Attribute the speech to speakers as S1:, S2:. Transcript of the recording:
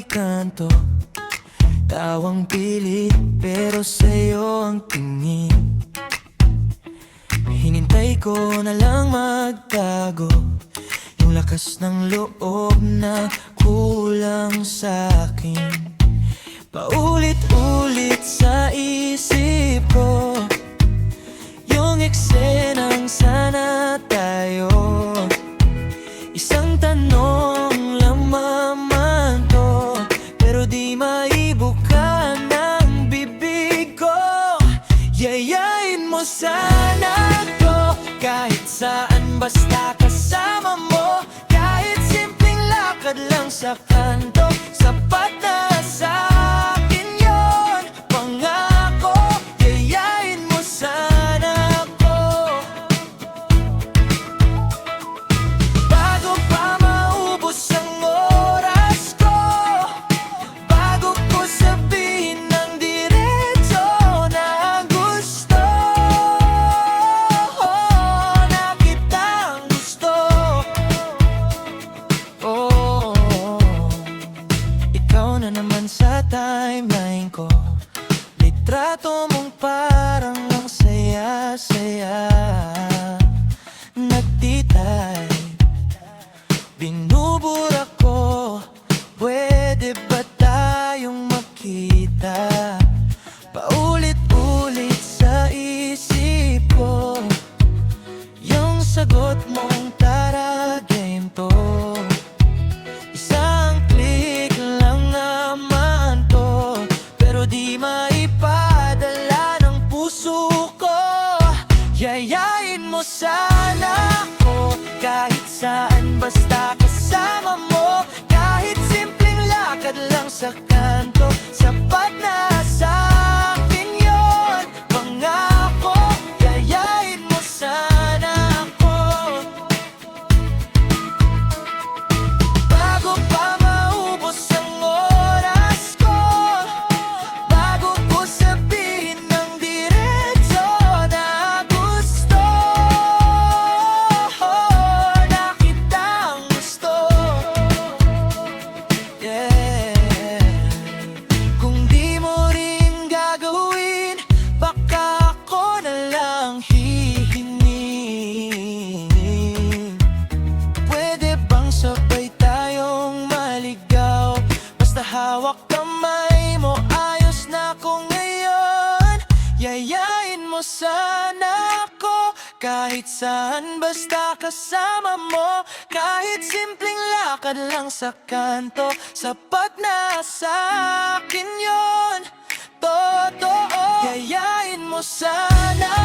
S1: kanto. Tawang pilit pero sa'yo ang tingin. Hinintay ko na lang magtago yung lakas ng loob na kulang sa'kin. Paulit-ulit sa isip ko yung eksenang sana tayo. Isang tanong lamang to, pero di maibuka ng bibig ko. Yayain mo sana ko kahit saan basta kasama mo. Kahit simpleng lakad lang sa kanto, sapat na sa'kin yun. Pangako, yayain mo sana ko. Bago pa maubos ang oras ko, bago ko sabihin ng diretso na gusto na kitang gusto. Ikaw na naman sa timeline ko, litrato mong parang ang saya-saya. Nagtitay, binubura ko, pwede ba tayong makita? Paulit-ulit sa isip ko yung sagot mong tara, game to. Isang click lang naman to, pero di maipadala ng puso ko. Yayain mo sana ko kahit saan basta kasama mo. Kahit simpleng lakad lang sa kanto, sapat na sa'kin yun. Pangako, yayain mo sana ko. Bago pa maubos ang oras ko, bago ko sabihin ng diretso na gusto na kitang gusto. Yeah. Kung di mo rin gagawin, baka ako na lang hihingin. Pwede bang sabay tayong maligaw? Basta hawak kamay mo, ayos na ko ngayon. Yayain mo sana ako kahit saan basta kasama mo. Kahit simpleng lakad lang sa kanto, sapat na sa'kin yun. Totoo, yayain mo sana